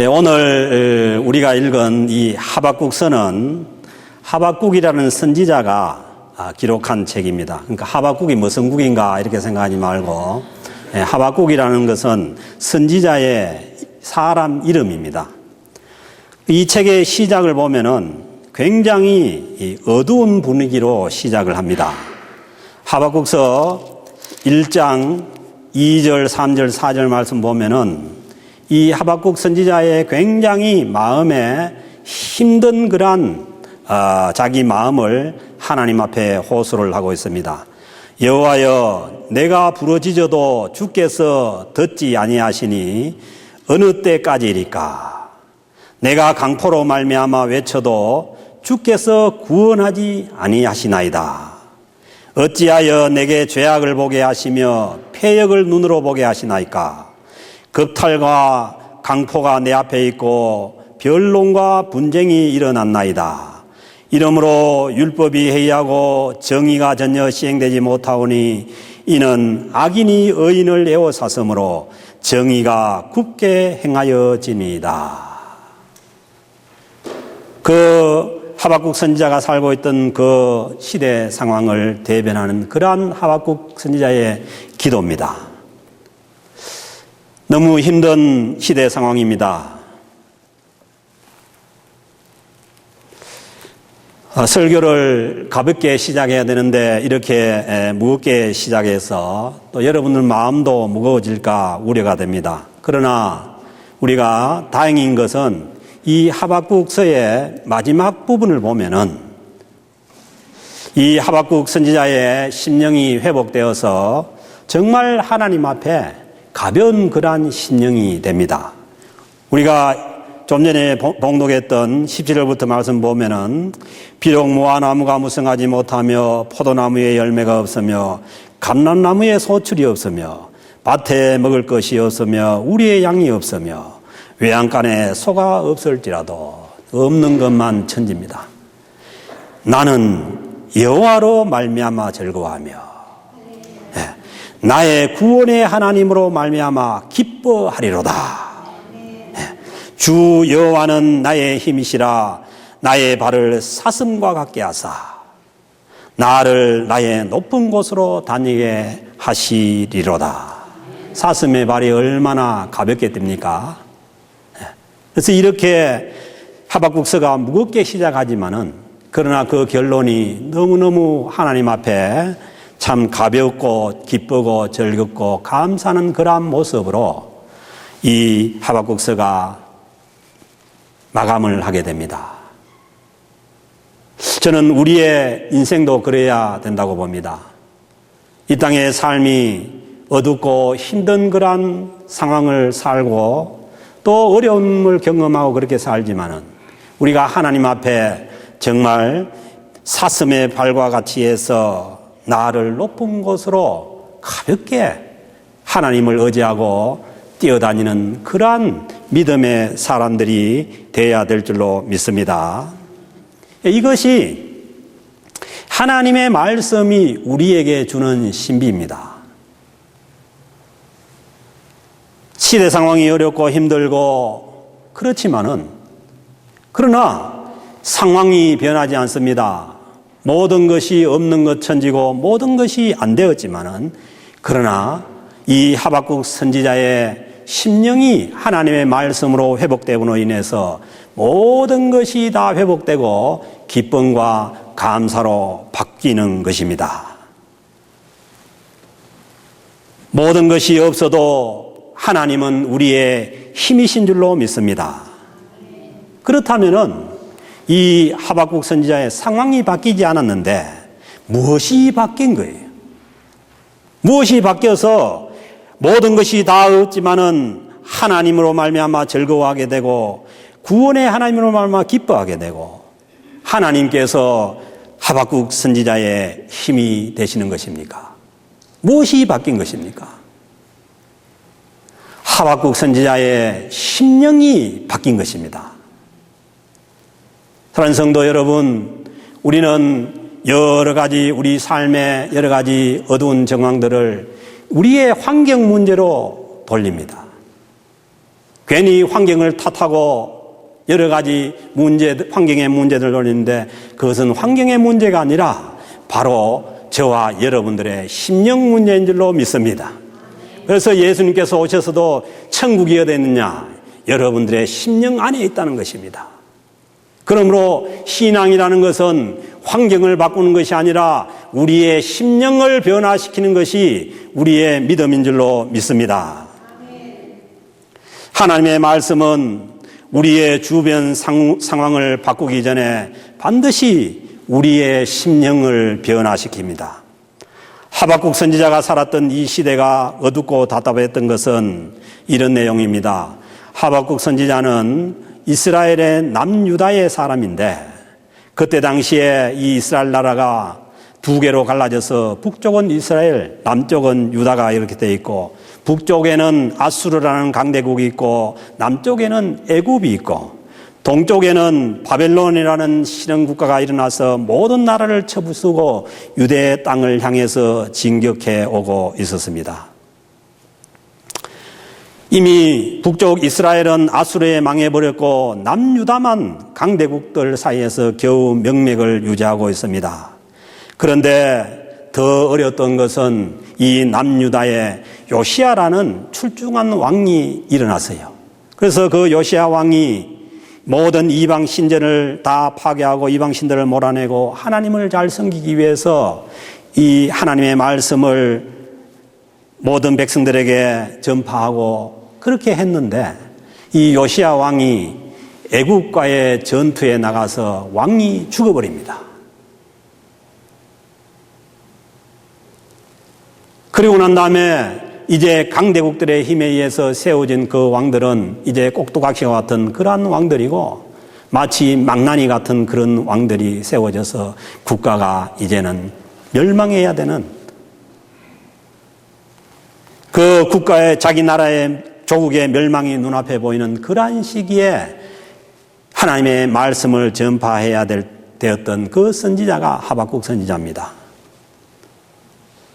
오늘 우리가 읽은 이 하박국서는 하박국이라는 선지자가 기록한 책입니다. 그러니까 하박국이 무슨 국인가 이렇게 생각하지 말고 하박국이라는 것은 선지자의 사람 이름입니다. 이 책의 시작을 보면은 굉장히 어두운 분위기로 시작을 합니다. 하박국서 1장 2절, 3절, 4절 말씀 보면은 이 하박국 선지자의 굉장히 마음에 힘든 그런 자기 마음을 하나님 앞에 호소를 하고 있습니다. 여호와여, 내가 부르짖어도 주께서 듣지 아니하시니 어느 때까지리까? 내가 강포로 말미암아 외쳐도 주께서 구원하지 아니하시나이다. 어찌하여 내게 죄악을 보게 하시며 패역을 눈으로 보게 하시나이까? 겁탈과 강포가 내 앞에 있고 변론과 분쟁이 일어났나이다. 이러므로 율법이 해이하고 정의가 전혀 시행되지 못하오니 이는 악인이 의인을 에워쌌으므로 정의가 굽게 행하여지니이다. 그 하박국 선지자가 살고 있던 그 시대 상황을 대변하는 그러한 하박국 선지자의 기도입니다. 너무 힘든 시대 상황입니다. 설교를 가볍게 시작해야 되는데 이렇게 무겁게 시작해서 또 여러분들 마음도 무거워질까 우려가 됩니다. 그러나 우리가 다행인 것은 이 하박국서의 마지막 부분을 보면은 이 하박국 선지자의 심령이 회복되어서 정말 하나님 앞에 가벼운 그러한 심령이 됩니다. 우리가 좀 전에 봉독했던 17절부터 말씀 보면은 비록 무화나무가 무성하지 못하며 포도나무에 열매가 없으며 감람나무에 소출이 없으며 밭에 먹을 것이 없으며 우리의 양이 없으며 외양간에 소가 없을지라도 없는 것만 천지입니다. 나는 여호와로 말미암아 즐거워하며 나의 구원의 하나님으로 말미암아 기뻐하리로다. 주 여호와는 나의 힘이시라. 나의 발을 사슴과 같게 하사 나를 나의 높은 곳으로 다니게 하시리로다. 사슴의 발이 얼마나 가볍게 뜹니까? 그래서 이렇게 하박국서가 무겁게 시작하지만은 그러나 그 결론이 너무너무 하나님 앞에 참 가볍고 기쁘고 즐겁고 감사하는 그러한 모습으로 이 하박국서가 마감을 하게 됩니다. 저는 우리의 인생도 그래야 된다고 봅니다. 이 땅의 삶이 어둡고 힘든 그러한 상황을 살고 또 어려움을 경험하고 그렇게 살지만은 우리가 하나님 앞에 정말 사슴의 발과 같이 해서 나를 높은 곳으로 가볍게 하나님을 의지하고 뛰어다니는 그러한 믿음의 사람들이 되어야 될 줄로 믿습니다. 이것이 하나님의 말씀이 우리에게 주는 신비입니다. 시대 상황이 어렵고 힘들고 그렇지만은 그러나 상황이 변하지 않습니다. 모든 것이 없는 것 천지고 모든 것이 안 되었지만은 그러나 이 하박국 선지자의 심령이 하나님의 말씀으로 회복됨으로 인해서 모든 것이 다 회복되고 기쁨과 감사로 바뀌는 것입니다. 모든 것이 없어도 하나님은 우리의 힘이신 줄로 믿습니다. 그렇다면은 이 하박국 선지자의 상황이 바뀌지 않았는데 무엇이 바뀐 거예요? 무엇이 바뀌어서 모든 것이 다 없지만은 하나님으로 말미암아 즐거워하게 되고 구원의 하나님으로 말미암아 기뻐하게 되고 하나님께서 하박국 선지자의 힘이 되시는 것입니까? 무엇이 바뀐 것입니까? 하박국 선지자의 심령이 바뀐 것입니다. 사랑하는 성도 여러분, 우리는 여러 가지 우리 삶의 여러 가지 어두운 정황들을 우리의 환경 문제로 돌립니다. 괜히 환경을 탓하고 여러 가지 환경의 문제들을 올리는데 그것은 환경의 문제가 아니라 바로 저와 여러분들의 심령 문제인 줄로 믿습니다. 그래서 예수님께서 오셔서도 천국이 어디 있느냐? 여러분들의 심령 안에 있다는 것입니다. 그러므로 신앙이라는 것은 환경을 바꾸는 것이 아니라 우리의 심령을 변화시키는 것이 우리의 믿음인 줄로 믿습니다. 하나님의 말씀은 우리의 주변 상황을 바꾸기 전에 반드시 우리의 심령을 변화시킵니다. 하박국 선지자가 살았던 이 시대가 어둡고 답답했던 것은 이런 내용입니다. 하박국 선지자는 이스라엘의 남유다의 사람인데 그때 당시에 이 이스라엘 나라가 두 개로 갈라져서 북쪽은 이스라엘, 남쪽은 유다가 이렇게 되어 있고 북쪽에는 아수르라는 강대국이 있고 남쪽에는 애굽이 있고 동쪽에는 바벨론이라는 신흥국가가 일어나서 모든 나라를 쳐부수고 유대의 땅을 향해서 진격해 오고 있었습니다. 이미 북쪽 이스라엘은 아수르에 망해버렸고 남유다만 강대국들 사이에서 겨우 명맥을 유지하고 있습니다. 그런데 더 어려웠던 것은 이 남유다에 요시야라는 출중한 왕이 일어났어요. 그래서 그 요시야 왕이 모든 이방 신전을 다 파괴하고 이방 신들을 몰아내고 하나님을 잘 섬기기 위해서 이 하나님의 말씀을 모든 백성들에게 전파하고 그렇게 했는데 이 요시야 왕이 애국과의 전투에 나가서 왕이 죽어버립니다. 그리고 난 다음에 이제 강대국들의 힘에 의해서 세워진 그 왕들은 이제 꼭두각시와 같은 그러한 왕들이고 마치 망나니 같은 그런 왕들이 세워져서 국가가 이제는 멸망해야 되는 그 국가의 자기 나라의 조국의 멸망이 눈앞에 보이는 그러한 시기에 하나님의 말씀을 전파해야 되었던 그 선지자가 하박국 선지자입니다.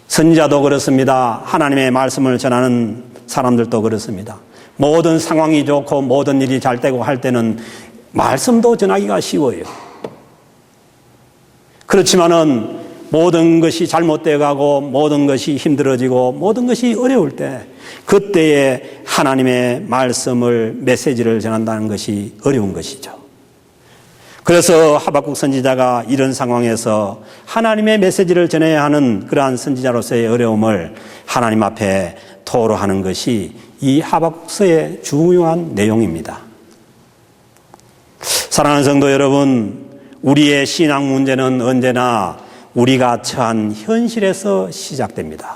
선지자도 그렇습니다. 하나님의 말씀을 전하는 사람들도 그렇습니다. 모든 상황이 좋고 모든 일이 잘 되고 할 때는 말씀도 전하기가 쉬워요. 그렇지만은 모든 것이 잘못되어 가고 모든 것이 힘들어지고 모든 것이 어려울 때 그때에 하나님의 말씀을 메시지를 전한다는 것이 어려운 것이죠. 그래서 하박국 선지자가 이런 상황에서 하나님의 메시지를 전해야 하는 그러한 선지자로서의 어려움을 하나님 앞에 토로하는 것이 이 하박국서의 중요한 내용입니다. 사랑하는 성도 여러분, 우리의 신앙 문제는 언제나 우리가 처한 현실에서 시작됩니다.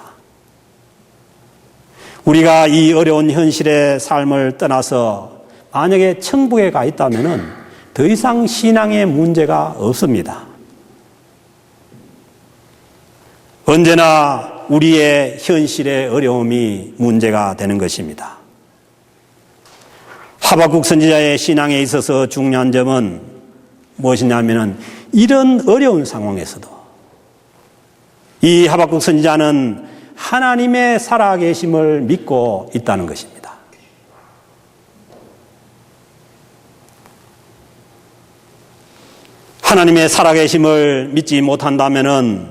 우리가 이 어려운 현실의 삶을 떠나서 만약에 천국에 가 있다면은 더 이상 신앙의 문제가 없습니다. 언제나 우리의 현실의 어려움이 문제가 되는 것입니다. 하박국 선지자의 신앙에 있어서 중요한 점은 무엇이냐면은 이런 어려운 상황에서도 이 하박국 선지자는 하나님의 살아계심을 믿고 있다는 것입니다. 하나님의 살아계심을 믿지 못한다면은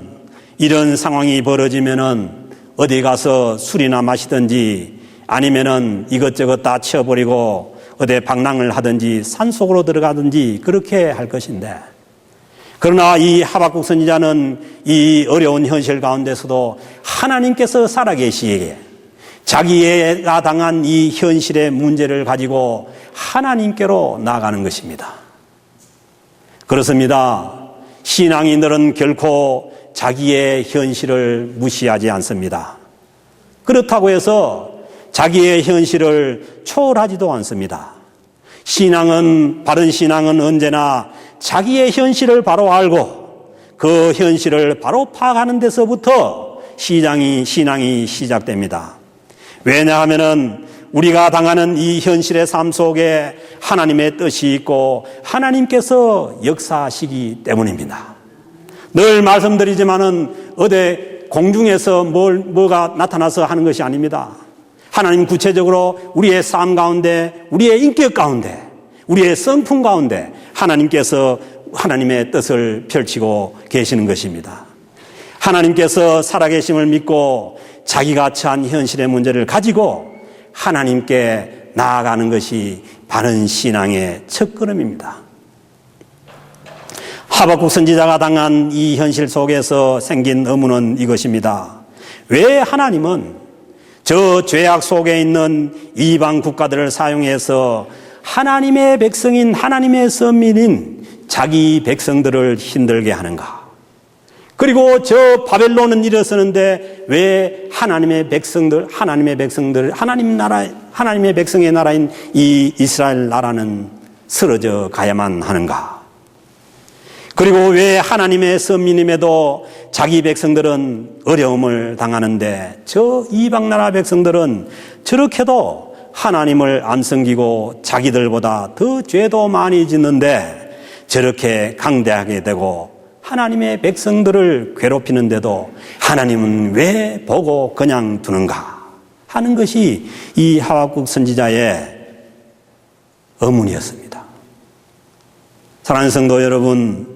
이런 상황이 벌어지면은 어디 가서 술이나 마시든지 아니면은 이것저것 다 치워버리고 어디 방랑을 하든지 산속으로 들어가든지 그렇게 할 것인데, 그러나 이 하박국 선지자는 이 어려운 현실 가운데서도 하나님께서 살아계시기에 자기가 당한 이 현실의 문제를 가지고 하나님께로 나아가는 것입니다. 그렇습니다. 신앙인들은 결코 자기의 현실을 무시하지 않습니다. 그렇다고 해서 자기의 현실을 초월하지도 않습니다. 바른 신앙은 언제나 자기의 현실을 바로 알고 그 현실을 바로 파악하는 데서부터 신앙이 시작됩니다. 왜냐하면은 우리가 당하는 이 현실의 삶 속에 하나님의 뜻이 있고 하나님께서 역사하시기 때문입니다. 늘 말씀드리지만은 어디 공중에서 뭐가 나타나서 하는 것이 아닙니다. 하나님 구체적으로 우리의 삶 가운데, 우리의 인격 가운데, 우리의 성품 가운데 하나님께서 하나님의 뜻을 펼치고 계시는 것입니다. 하나님께서 살아계심을 믿고 자기가 처한 현실의 문제를 가지고 하나님께 나아가는 것이 바른 신앙의 첫걸음입니다. 하박국 선지자가 당한 이 현실 속에서 생긴 의문은 이것입니다. 왜 하나님은 저 죄악 속에 있는 이방 국가들을 사용해서 하나님의 백성인 하나님의 선민인 자기 백성들을 힘들게 하는가? 그리고 저 바벨론은 일어서는데 왜 하나님의 백성들, 하나님의 백성의 나라인 이 이스라엘 나라는 쓰러져 가야만 하는가? 그리고 왜 하나님의 선민임에도 자기 백성들은 어려움을 당하는데 저 이방 나라 백성들은 저렇게도 하나님을 안 섬기고 자기들보다 더 죄도 많이 짓는데 저렇게 강대하게 되고 하나님의 백성들을 괴롭히는데도 하나님은 왜 보고 그냥 두는가 하는 것이 이 하박국 선지자의 의문이었습니다. 사랑하는 성도 여러분,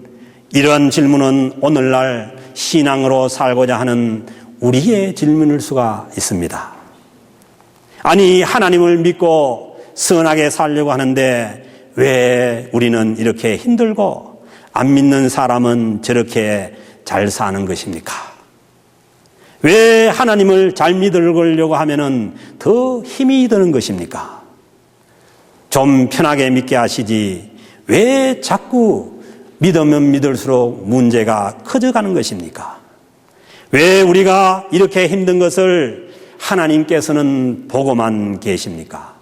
이러한 질문은 오늘날 신앙으로 살고자 하는 우리의 질문일 수가 있습니다. 아니, 하나님을 믿고 선하게 살려고 하는데 왜 우리는 이렇게 힘들고 안 믿는 사람은 저렇게 잘 사는 것입니까? 왜 하나님을 잘 믿으려고 하면은 더 힘이 드는 것입니까? 좀 편하게 믿게 하시지 왜 자꾸 믿으면 믿을수록 문제가 커져가는 것입니까? 왜 우리가 이렇게 힘든 것을 하나님께서는 보고만 계십니까?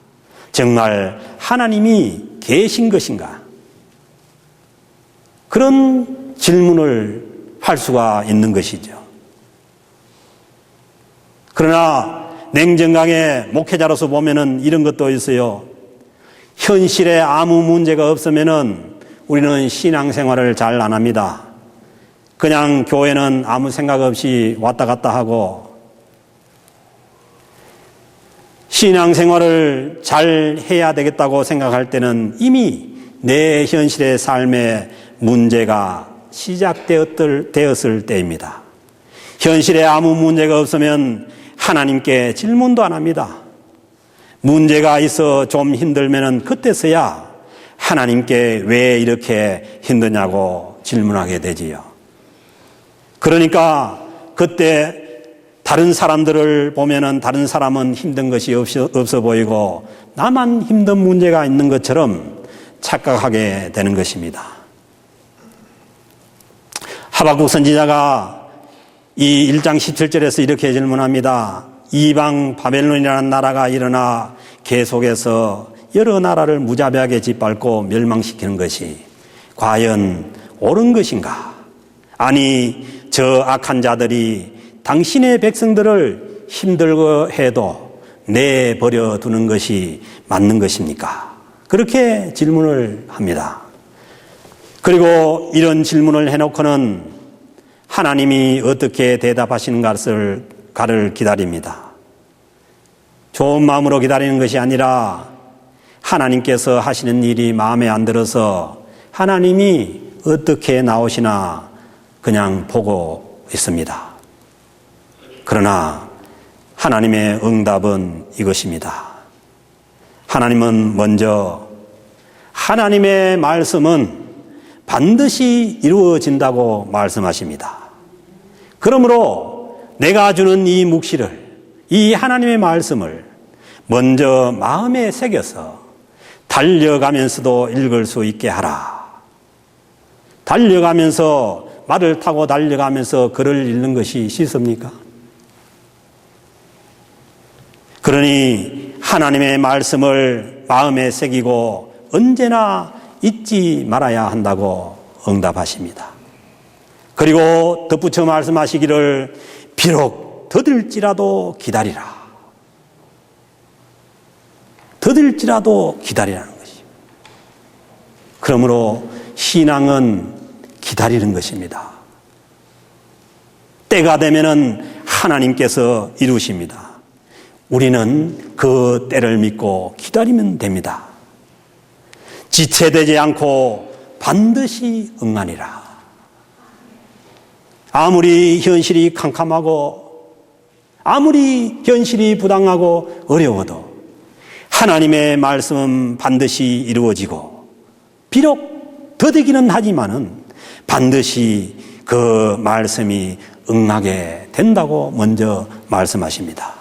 정말 하나님이 계신 것인가? 그런 질문을 할 수가 있는 것이죠. 그러나 냉정하게 목회자로서 보면은 이런 것도 있어요. 현실에 아무 문제가 없으면은 우리는 신앙생활을 잘 안 합니다. 그냥 교회는 아무 생각 없이 왔다 갔다 하고 신앙생활을 잘 해야 되겠다고 생각할 때는 이미 내 현실의 삶에 문제가 시작되었을 때입니다. 현실에 아무 문제가 없으면 하나님께 질문도 안 합니다. 문제가 있어 좀 힘들면은 그때서야 하나님께 왜 이렇게 힘드냐고 질문하게 되지요. 그러니까 그때 다른 사람들을 보면은 다른 사람은 힘든 것이 없어 보이고 나만 힘든 문제가 있는 것처럼 착각하게 되는 것입니다. 하박국 선지자가 이 1장 17절에서 이렇게 질문합니다. 이방 바벨론이라는 나라가 일어나 계속해서 여러 나라를 무자비하게 짓밟고 멸망시키는 것이 과연 옳은 것인가? 아니, 저 악한 자들이 당신의 백성들을 힘들고 해도 내버려 두는 것이 맞는 것입니까? 그렇게 질문을 합니다. 그리고 이런 질문을 해놓고는 하나님이 어떻게 대답하시는가를 기다립니다. 좋은 마음으로 기다리는 것이 아니라 하나님께서 하시는 일이 마음에 안 들어서 하나님이 어떻게 나오시나 그냥 보고 있습니다. 그러나 하나님의 응답은 이것입니다. 하나님은 먼저 하나님의 말씀은 반드시 이루어진다고 말씀하십니다. 그러므로 내가 주는 이 묵시를, 이 하나님의 말씀을 먼저 마음에 새겨서 달려가면서도 읽을 수 있게 하라. 달려가면서, 말을 타고 달려가면서 글을 읽는 것이 쉽습니까? 그러니 하나님의 말씀을 마음에 새기고 언제나 잊지 말아야 한다고 응답하십니다. 그리고 덧붙여 말씀하시기를 비록 더딜지라도 기다리라. 더딜지라도 기다리라는 것입니다. 그러므로 신앙은 기다리는 것입니다. 때가 되면은 하나님께서 이루십니다. 우리는 그 때를 믿고 기다리면 됩니다. 지체되지 않고 반드시 응하리라. 아무리 현실이 캄캄하고 아무리 현실이 부당하고 어려워도 하나님의 말씀은 반드시 이루어지고 비록 더디기는 하지만은 반드시 그 말씀이 응하게 된다고 먼저 말씀하십니다.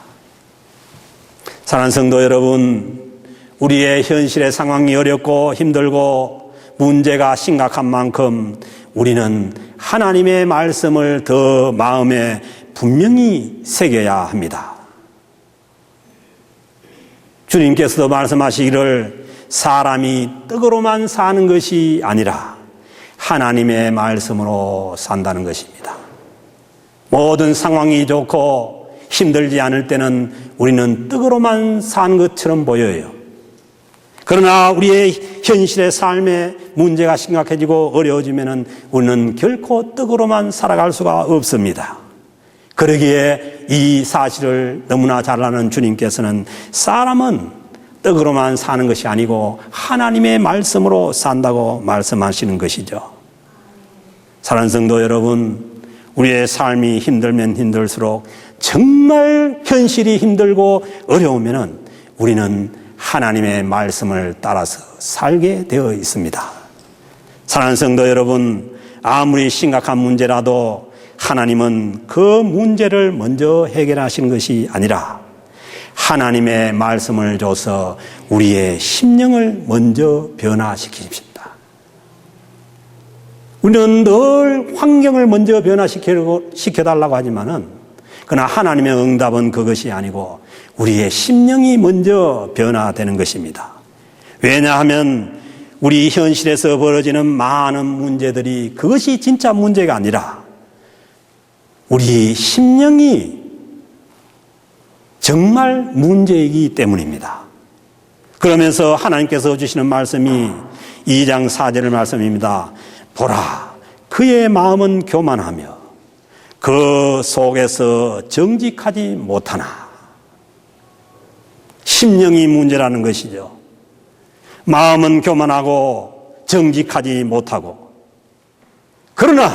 사랑하는 성도 여러분, 우리의 현실의 상황이 어렵고 힘들고 문제가 심각한 만큼 우리는 하나님의 말씀을 더 마음에 분명히 새겨야 합니다. 주님께서도 말씀하시기를 사람이 떡으로만 사는 것이 아니라 하나님의 말씀으로 산다는 것입니다. 모든 상황이 좋고 힘들지 않을 때는 우리는 떡으로만 사는 것처럼 보여요. 그러나 우리의 현실의 삶에 문제가 심각해지고 어려워지면 우리는 결코 떡으로만 살아갈 수가 없습니다. 그러기에 이 사실을 너무나 잘 아는 주님께서는 사람은 떡으로만 사는 것이 아니고 하나님의 말씀으로 산다고 말씀하시는 것이죠. 사랑하는 성도 여러분, 우리의 삶이 힘들면 힘들수록 정말 현실이 힘들고 어려우면 우리는 하나님의 말씀을 따라서 살게 되어 있습니다. 사랑하는 성도 여러분, 아무리 심각한 문제라도 하나님은 그 문제를 먼저 해결하시는 것이 아니라 하나님의 말씀을 줘서 우리의 심령을 먼저 변화시키십니다. 우리는 늘 환경을 먼저 변화시켜달라고 하지만은 그러나 하나님의 응답은 그것이 아니고 우리의 심령이 먼저 변화되는 것입니다. 왜냐하면 우리 현실에서 벌어지는 많은 문제들이 그것이 진짜 문제가 아니라 우리 심령이 정말 문제이기 때문입니다. 그러면서 하나님께서 주시는 말씀이 2장 4절 말씀입니다. 보라, 그의 마음은 교만하며 그 속에서 정직하지 못하나. 심령이 문제라는 것이죠. 마음은 교만하고 정직하지 못하고 그러나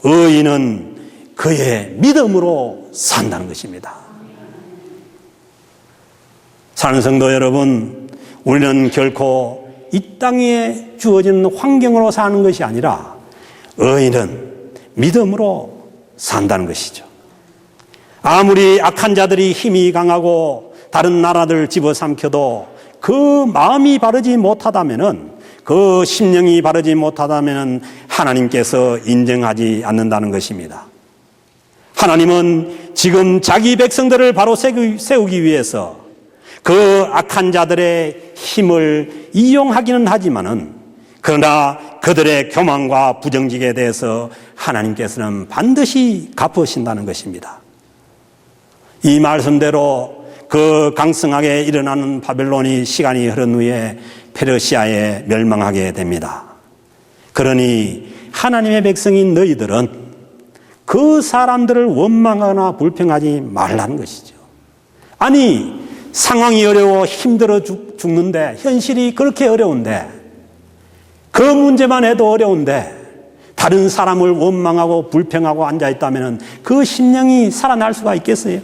의인은 그의 믿음으로 산다는 것입니다. 사랑하는 성도 여러분, 우리는 결코 이 땅에 주어진 환경으로 사는 것이 아니라 의인은 믿음으로 산다는 것이죠. 아무리 악한 자들이 힘이 강하고 다른 나라들 집어삼켜도 그 마음이 바르지 못하다면은, 그 심령이 바르지 못하다면은 하나님께서 인정하지 않는다는 것입니다. 하나님은 지금 자기 백성들을 바로 세우기 위해서 그 악한 자들의 힘을 이용하기는 하지만은, 그러나 그들의 교만과 부정직에 대해서 하나님께서는 반드시 갚으신다는 것입니다. 이 말씀대로 그 강성하게 일어나는 바벨론이 시간이 흐른 후에 페르시아에 멸망하게 됩니다. 그러니 하나님의 백성인 너희들은 그 사람들을 원망하거나 불평하지 말라는 것이죠. 아니, 상황이 어려워 힘들어 죽는데, 현실이 그렇게 어려운데, 그 문제만 해도 어려운데 다른 사람을 원망하고 불평하고 앉아있다면 그 심령이 살아날 수가 있겠어요?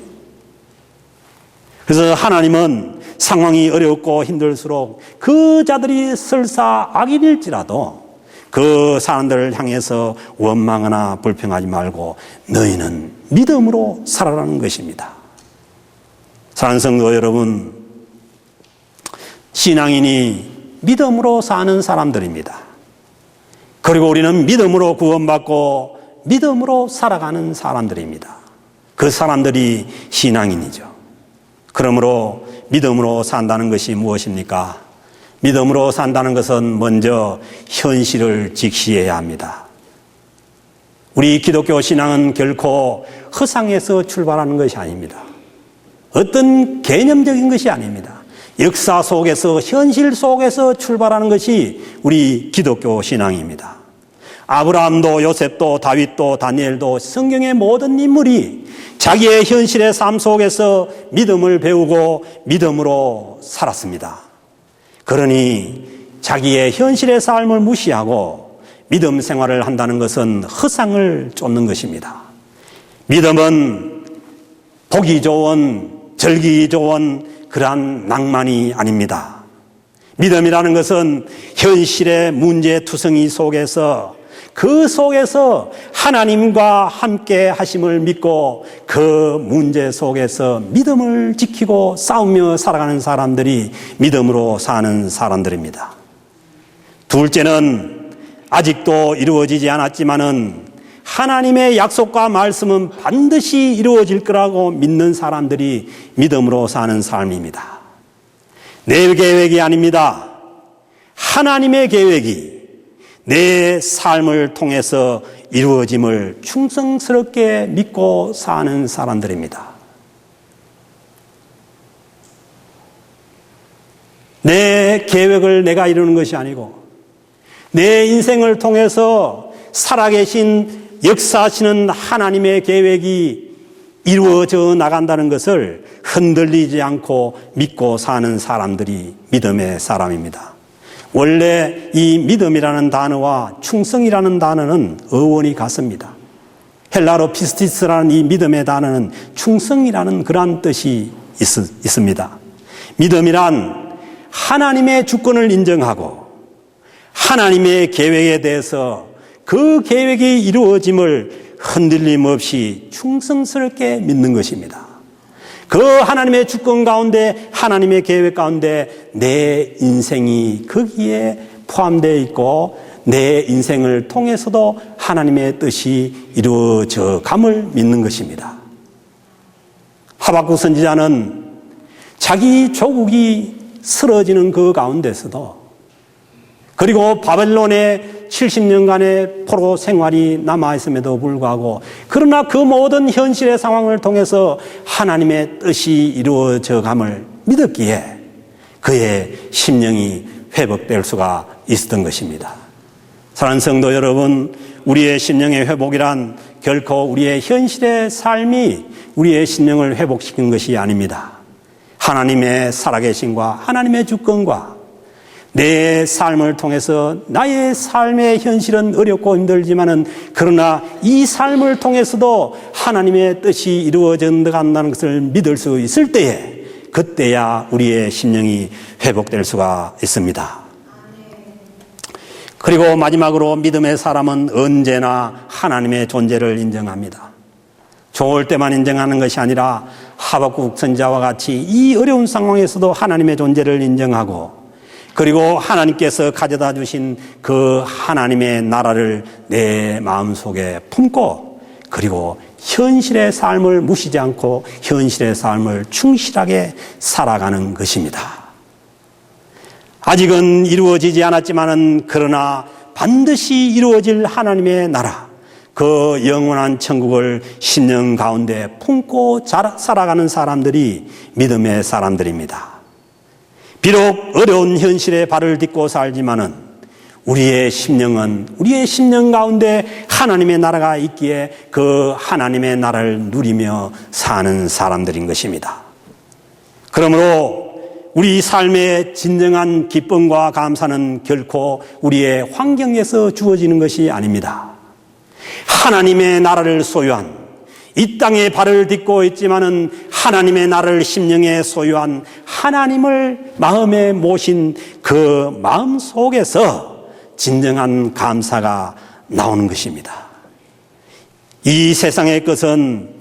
그래서 하나님은 상황이 어렵고 힘들수록 그 자들이 설사 악인일지라도 그 사람들을 향해서 원망하나 불평하지 말고 너희는 믿음으로 살아라는 것입니다. 사랑하는 성도 여러분, 신앙인이 믿음으로 사는 사람들입니다. 그리고 우리는 믿음으로 구원받고 믿음으로 살아가는 사람들입니다. 그 사람들이 신앙인이죠. 그러므로 믿음으로 산다는 것이 무엇입니까? 믿음으로 산다는 것은 먼저 현실을 직시해야 합니다. 우리 기독교 신앙은 결코 허상에서 출발하는 것이 아닙니다. 어떤 개념적인 것이 아닙니다. 역사 속에서, 현실 속에서 출발하는 것이 우리 기독교 신앙입니다. 아브라함도 요셉도 다윗도 다니엘도 성경의 모든 인물이 자기의 현실의 삶 속에서 믿음을 배우고 믿음으로 살았습니다. 그러니 자기의 현실의 삶을 무시하고 믿음 생활을 한다는 것은 허상을 쫓는 것입니다. 믿음은 보기 좋은, 즐기기 좋은 그러한 낭만이 아닙니다. 믿음이라는 것은 현실의 문제투성이 속에서 그 속에서 하나님과 함께 하심을 믿고 그 문제 속에서 믿음을 지키고 싸우며 살아가는 사람들이 믿음으로 사는 사람들입니다. 둘째는 아직도 이루어지지 않았지만은 하나님의 약속과 말씀은 반드시 이루어질 거라고 믿는 사람들이 믿음으로 사는 삶입니다. 내 계획이 아닙니다. 하나님의 계획이 내 삶을 통해서 이루어짐을 충성스럽게 믿고 사는 사람들입니다. 내 계획을 내가 이루는 것이 아니고 내 인생을 통해서 살아계신 역사하시는 하나님의 계획이 이루어져 나간다는 것을 흔들리지 않고 믿고 사는 사람들이 믿음의 사람입니다. 원래 이 믿음이라는 단어와 충성이라는 단어는 어원이 같습니다. 헬라로 피스티스라는 이 믿음의 단어는 충성이라는 그러한 뜻이 있습니다. 믿음이란 하나님의 주권을 인정하고 하나님의 계획에 대해서 그 계획이 이루어짐을 흔들림 없이 충성스럽게 믿는 것입니다. 그 하나님의 주권 가운데 하나님의 계획 가운데 내 인생이 거기에 포함되어 있고 내 인생을 통해서도 하나님의 뜻이 이루어져 감을 믿는 것입니다. 하박국 선지자는 자기 조국이 쓰러지는 그 가운데서도 그리고 바벨론의 70년간의 포로 생활이 남아있음에도 불구하고 그러나 그 모든 현실의 상황을 통해서 하나님의 뜻이 이루어져 감을 믿었기에 그의 심령이 회복될 수가 있었던 것입니다. 사랑하는 성도 여러분, 우리의 심령의 회복이란 결코 우리의 현실의 삶이 우리의 심령을 회복시키는 것이 아닙니다. 하나님의 살아계심과 하나님의 주권과 내 삶을 통해서 나의 삶의 현실은 어렵고 힘들지만은 그러나 이 삶을 통해서도 하나님의 뜻이 이루어져 간다는 것을 믿을 수 있을 때에 그때야 우리의 심령이 회복될 수가 있습니다. 그리고 마지막으로 믿음의 사람은 언제나 하나님의 존재를 인정합니다. 좋을 때만 인정하는 것이 아니라 하박국 선지자와 같이 이 어려운 상황에서도 하나님의 존재를 인정하고 그리고 하나님께서 가져다 주신 그 하나님의 나라를 내 마음속에 품고 그리고 현실의 삶을 무시지 않고 현실의 삶을 충실하게 살아가는 것입니다. 아직은 이루어지지 않았지만은 그러나 반드시 이루어질 하나님의 나라, 그 영원한 천국을 심령 가운데 품고 살아가는 사람들이 믿음의 사람들입니다. 비록 어려운 현실에 발을 딛고 살지만은 우리의 심령은 우리의 심령 가운데 하나님의 나라가 있기에 그 하나님의 나라를 누리며 사는 사람들인 것입니다. 그러므로 우리 삶의 진정한 기쁨과 감사는 결코 우리의 환경에서 주어지는 것이 아닙니다. 하나님의 나라를 소유한 이 땅에 발을 딛고 있지만은 하나님의 나라를 심령에 소유한 하나님을 마음에 모신 그 마음 속에서 진정한 감사가 나오는 것입니다. 이 세상의 것은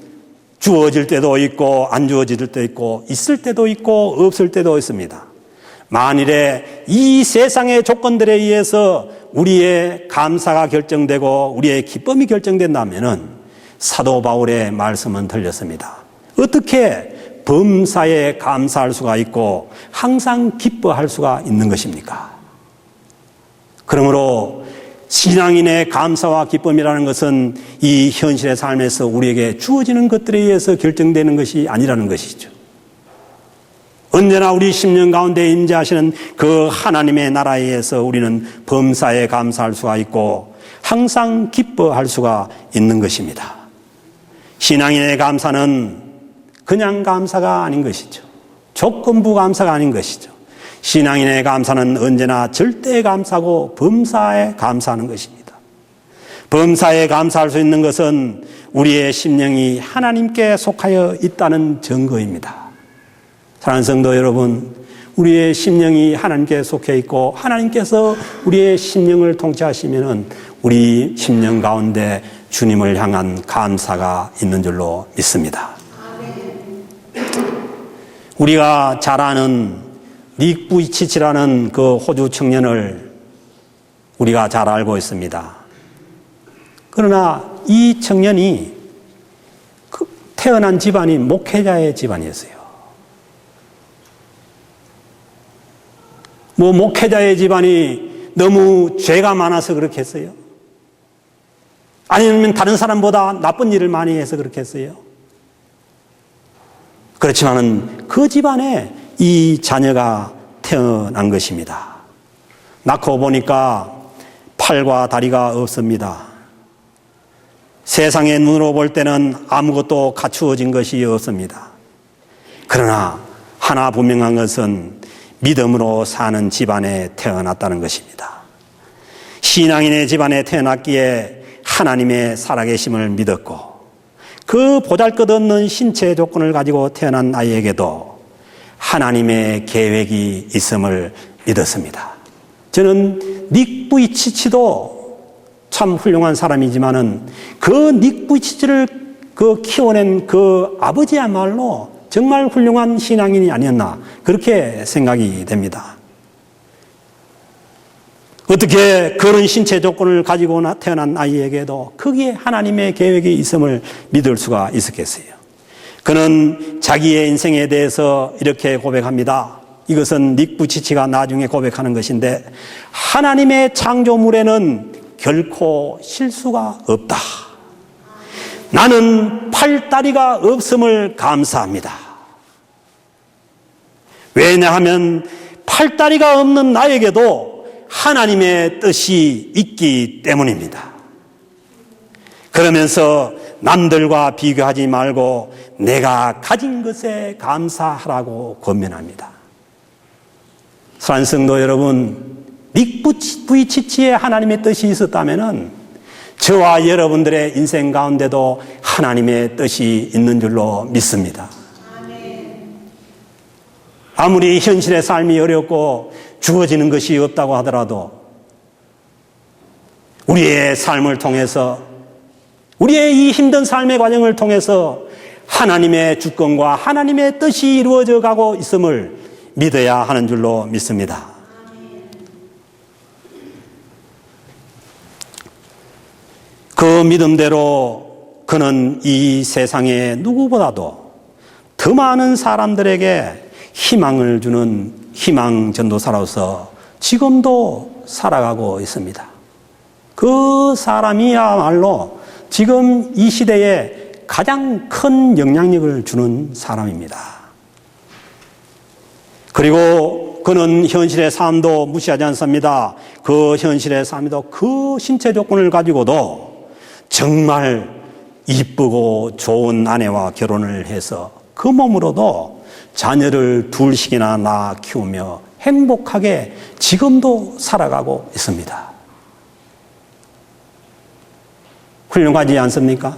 주어질 때도 있고 안 주어질 때도 있고 있을 때도 있고 없을 때도 있습니다. 만일에 이 세상의 조건들에 의해서 우리의 감사가 결정되고 우리의 기쁨이 결정된다면은 사도 바울의 말씀은 들렸습니다. 어떻게 범사에 감사할 수가 있고 항상 기뻐할 수가 있는 것입니까? 그러므로 신앙인의 감사와 기쁨이라는 것은 이 현실의 삶에서 우리에게 주어지는 것들에 의해서 결정되는 것이 아니라는 것이죠. 언제나 우리 심령 가운데 임재하시는 그 하나님의 나라에 의해서 우리는 범사에 감사할 수가 있고 항상 기뻐할 수가 있는 것입니다. 신앙인의 감사는 그냥 감사가 아닌 것이죠. 조건부 감사가 아닌 것이죠. 신앙인의 감사는 언제나 절대 감사고 범사에 감사하는 것입니다. 범사에 감사할 수 있는 것은 우리의 심령이 하나님께 속하여 있다는 증거입니다. 사랑하는 성도 여러분, 우리의 심령이 하나님께 속해 있고 하나님께서 우리의 심령을 통치하시면은 우리 심령 가운데 주님을 향한 감사가 있는 줄로 믿습니다. 우리가 잘 아는 닉 부이치치라는 그 호주 청년을 우리가 잘 알고 있습니다. 그러나 이 청년이 태어난 집안이 목회자의 집안이었어요. 목회자의 집안이 너무 죄가 많아서 그렇게 했어요? 아니면 다른 사람보다 나쁜 일을 많이 해서 그렇게 했어요? 그렇지만은 그 집안에 이 자녀가 태어난 것입니다. 낳고 보니까 팔과 다리가 없습니다. 세상의 눈으로 볼 때는 아무것도 갖추어진 것이 없습니다. 그러나 하나 분명한 것은 믿음으로 사는 집안에 태어났다는 것입니다. 신앙인의 집안에 태어났기에 하나님의 살아계심을 믿었고 그 보잘것없는 신체 조건을 가지고 태어난 아이에게도 하나님의 계획이 있음을 믿었습니다. 저는 닉 부이치치도 참 훌륭한 사람이지만은 그 닉 부이치치를 키워낸 그 아버지야말로 정말 훌륭한 신앙인이 아니었나 그렇게 생각이 됩니다. 어떻게 그런 신체 조건을 가지고 태어난 아이에게도 거기에 하나님의 계획이 있음을 믿을 수가 있었겠어요? 그는 자기의 인생에 대해서 이렇게 고백합니다. 이것은 닉 부이치치가 나중에 고백하는 것인데 하나님의 창조물에는 결코 실수가 없다. 나는 팔다리가 없음을 감사합니다. 왜냐하면 팔다리가 없는 나에게도 하나님의 뜻이 있기 때문입니다. 그러면서 남들과 비교하지 말고 내가 가진 것에 감사하라고 권면합니다. 사랑하는 성도 여러분, 닉 부이치치의 하나님의 뜻이 있었다면은 저와 여러분들의 인생 가운데도 하나님의 뜻이 있는 줄로 믿습니다. 아무리 현실의 삶이 어렵고 주어지는 것이 없다고 하더라도 우리의 삶을 통해서 우리의 이 힘든 삶의 과정을 통해서 하나님의 주권과 하나님의 뜻이 이루어져 가고 있음을 믿어야 하는 줄로 믿습니다. 그 믿음대로 그는 이 세상에 누구보다도 더 많은 사람들에게 희망을 주는 희망 전도사로서 지금도 살아가고 있습니다. 그 사람이야말로 지금 이 시대에 가장 큰 영향력을 주는 사람입니다. 그리고 그는 현실의 삶도 무시하지 않습니다. 그 현실의 삶도 그 신체 조건을 가지고도 정말 이쁘고 좋은 아내와 결혼을 해서 그 몸으로도 자녀를 둘씩이나 낳아 키우며 행복하게 지금도 살아가고 있습니다. 훌륭하지 않습니까?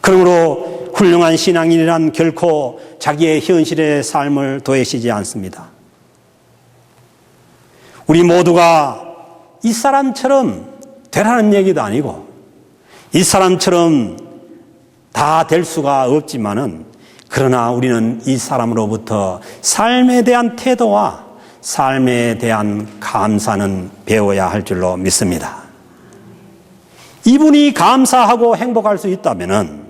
그러므로 훌륭한 신앙인이란 결코 자기의 현실의 삶을 도외시지 않습니다. 우리 모두가 이 사람처럼 되라는 얘기도 아니고 이 사람처럼 다 될 수가 없지만은 그러나 우리는 이 사람으로부터 삶에 대한 태도와 삶에 대한 감사는 배워야 할 줄로 믿습니다. 이분이 감사하고 행복할 수 있다면은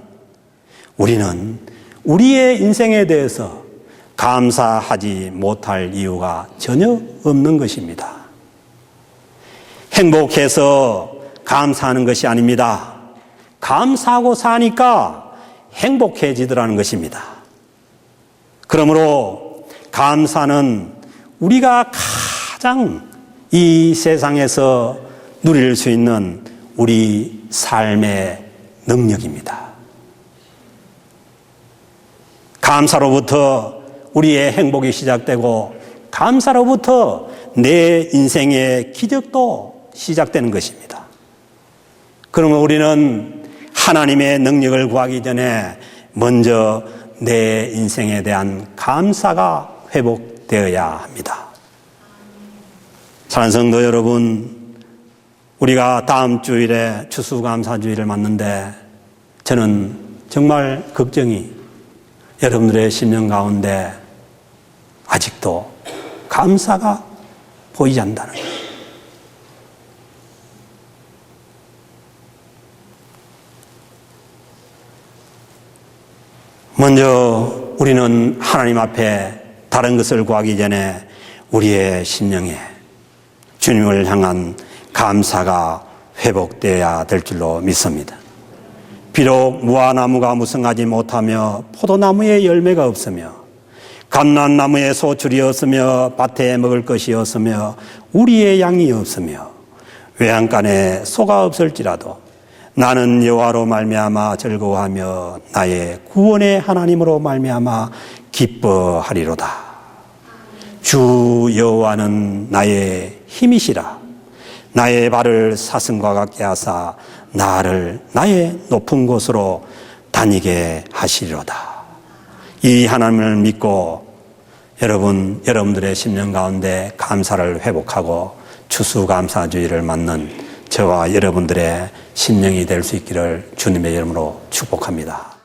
우리는 우리의 인생에 대해서 감사하지 못할 이유가 전혀 없는 것입니다. 행복해서 감사하는 것이 아닙니다. 감사하고 사니까 행복해지더라는 것입니다. 그러므로 감사는 우리가 가장 이 세상에서 누릴 수 있는 우리 삶의 능력입니다. 감사로부터 우리의 행복이 시작되고 감사로부터 내 인생의 기적도 시작되는 것입니다. 그러면 우리는 하나님의 능력을 구하기 전에 먼저 내 인생에 대한 감사가 회복되어야 합니다. 사랑하는 성도 여러분, 우리가 다음 주일에 추수감사주일을 맞는데 저는 정말 걱정이 여러분들의 심령 가운데 아직도 감사가 보이지 않는다는 거예요. 먼저 우리는 하나님 앞에 다른 것을 구하기 전에 우리의 심령에 주님을 향한 감사가 회복되어야 될 줄로 믿습니다. 비록 무화나무가 무성하지 못하며 포도나무에 열매가 없으며 감람나무에 소출이 없으며 밭에 먹을 것이 없으며 우리의 양이 없으며 외양간에 소가 없을지라도 나는 여호와로 말미암아 즐거워하며 나의 구원의 하나님으로 말미암아 기뻐하리로다. 주 여호와는 나의 힘이시라. 나의 발을 사슴과 같게 하사 나를 나의 높은 곳으로 다니게 하시리로다. 이 하나님을 믿고 여러분들의 심령 가운데 감사를 회복하고 추수감사주의를 맞는 저와 여러분들의 심령이 될 수 있기를 주님의 이름으로 축복합니다.